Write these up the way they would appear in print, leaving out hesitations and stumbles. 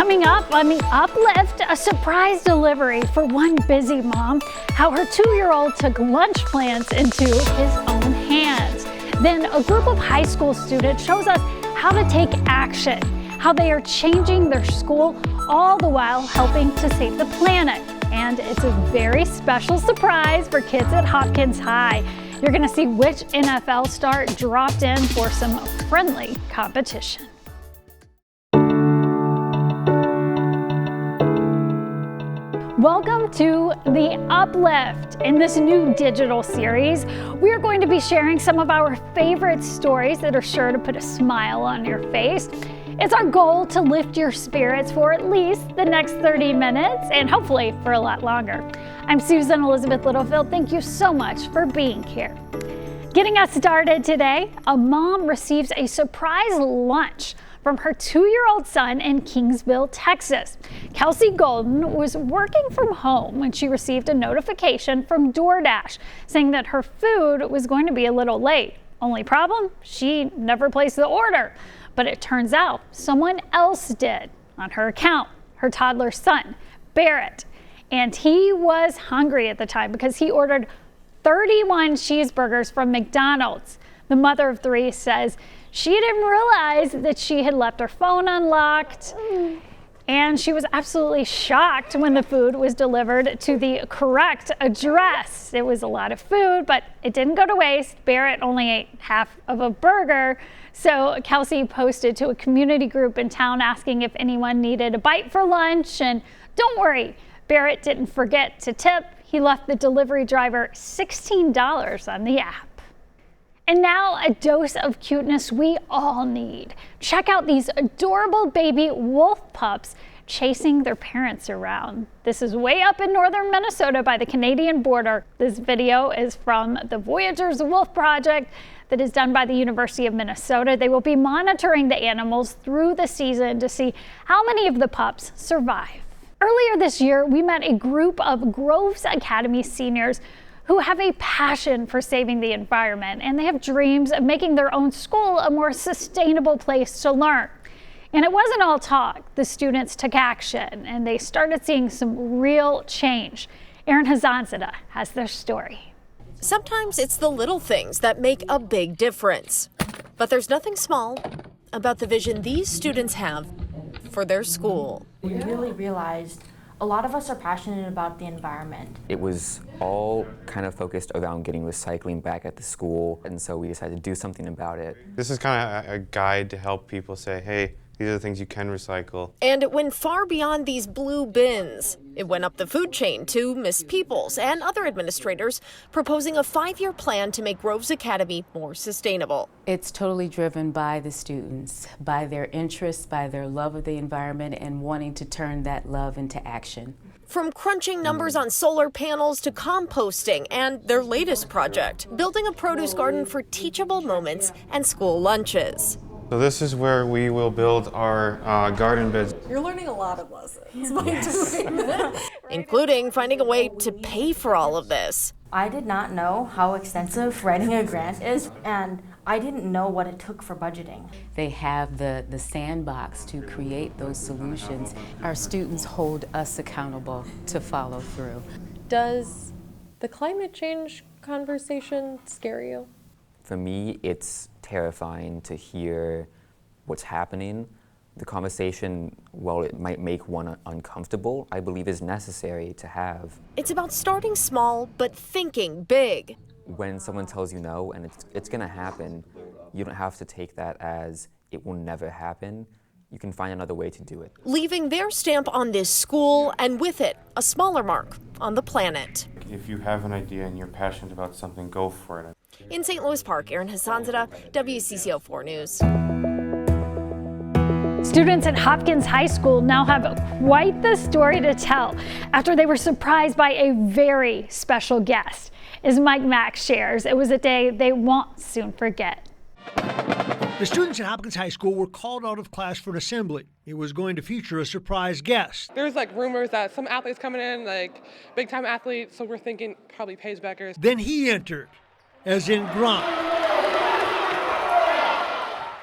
Coming up on the Uplift, a surprise delivery for one busy mom, how her 2-year-old took lunch plans into his own hands. Then a group of high school students shows us how to take action, how they are changing their school, all the while helping to save the planet. And it's a very special surprise for kids at Hopkins High. You're going to see which NFL star dropped in for some friendly competition. Welcome to the Uplift. In this new digital series, we are going to be sharing some of our favorite stories that are sure to put a smile on your face. It's our goal to lift your spirits for at least the next 30 minutes and hopefully for a lot longer. I'm Susan Elizabeth Littlefield. Thank you so much for being here. Getting us started today, a mom receives a surprise lunch from her 2-year-old son in Kingsville, Texas. Kelsey Golden was working from home when she received a notification from DoorDash saying that her food was going to be a little late. Only problem, she never placed the order. But it turns out someone else did on her account, her toddler son, Barrett. And he was hungry at the time because he ordered 31 cheeseburgers from McDonald's. The mother of 3 says she didn't realize that she had left her phone unlocked, and she was absolutely shocked when the food was delivered to the correct address. It was a lot of food, but it didn't go to waste. Barrett only ate half of a burger, so Kelsey posted to a community group in town asking if anyone needed a bite for lunch, and don't worry, Barrett didn't forget to tip. He left the delivery driver $16 on the app. And now a dose of cuteness we all need. Check out these adorable baby wolf pups chasing their parents around. This is way up in northern Minnesota by the Canadian border. This video is from the Voyagers Wolf Project that is done by the University of Minnesota. They will be monitoring the animals through the season to see how many of the pups survive. Earlier this year, we met a group of Groves Academy seniors who have a passion for saving the environment, and they have dreams of making their own school a more sustainable place to learn. And it wasn't all talk. The students took action, and they started seeing some real change. Erin Hazanzada has their story. Sometimes it's the little things that make a big difference. But there's nothing small about the vision these students have for their school. We really realized a lot of us are passionate about the environment. It was all kind of focused around getting recycling back at the school, and so we decided to do something about it. This is kind of a guide to help people say, hey, these are the things you can recycle. And it went far beyond these blue bins. It went up the food chain to Miss Peoples and other administrators proposing a 5-year plan to make Groves Academy more sustainable. It's totally driven by the students, by their interests, by their love of the environment, and wanting to turn that love into action. From crunching numbers on solar panels to composting and their latest project, building a produce garden for teachable moments and school lunches. So this is where we will build our garden beds. You're learning a lot of lessons by doing this. Including finding a way to pay for all of this. I did not know how extensive writing a grant is, and I didn't know what it took for budgeting. They have the sandbox to create those solutions. Our students hold us accountable to follow through. Does the climate change conversation scare you? For me, it's terrifying to hear what's happening. The conversation, while it might make one uncomfortable, I believe is necessary to have. It's about starting small, but thinking big. When someone tells you no and it's gonna happen, you don't have to take that as it will never happen. You can find another way to do it. Leaving their stamp on this school, and with it, a smaller mark on the planet. If you have an idea and you're passionate about something, go for it. In St. Louis Park, Erin Hazanzada, WCCO 4 News. Students at Hopkins High School now have quite the story to tell after they were surprised by a very special guest. As Mike Mack shares, it was a day they won't soon forget. The students at Hopkins High School were called out of class for an assembly. It was going to feature a surprise guest. There's rumors that some athletes coming in, big time athletes, so we're thinking probably Paige Beckers. Then he entered, as in Gronk.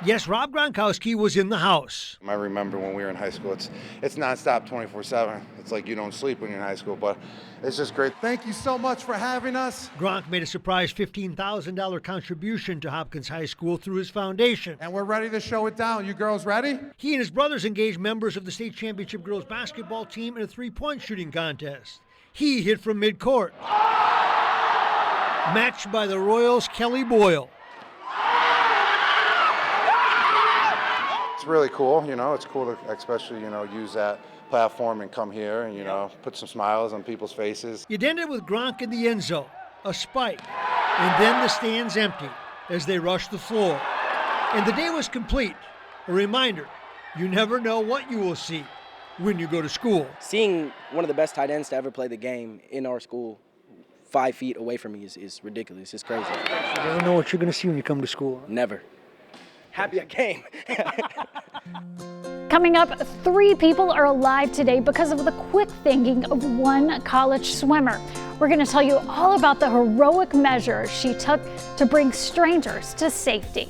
Yes, Rob Gronkowski was in the house. I remember when we were in high school, it's nonstop 24/7. It's like you don't sleep when you're in high school, but it's just great. Thank you so much for having us. Gronk made a surprise $15,000 contribution to Hopkins High School through his foundation. And we're ready to show it down. You girls ready? He and his brothers engaged members of the state championship girls basketball team in a three-point shooting contest. He hit from midcourt, matched by the Royals' Kelly Boyle. It's really cool, it's cool to especially, use that platform and come here and, put some smiles on people's faces. It ended with Gronk in the end zone, a spike, and then the stands empty as they rushed the floor. And the day was complete. A reminder, you never know what you will see when you go to school. Seeing one of the best tight ends to ever play the game in our school 5 feet away from me is ridiculous. It's crazy. You never know what you're going to see when you come to school. Never. Happy I came. Coming up, 3 people are alive today because of the quick thinking of one college swimmer. We're going to tell you all about the heroic measures she took to bring strangers to safety.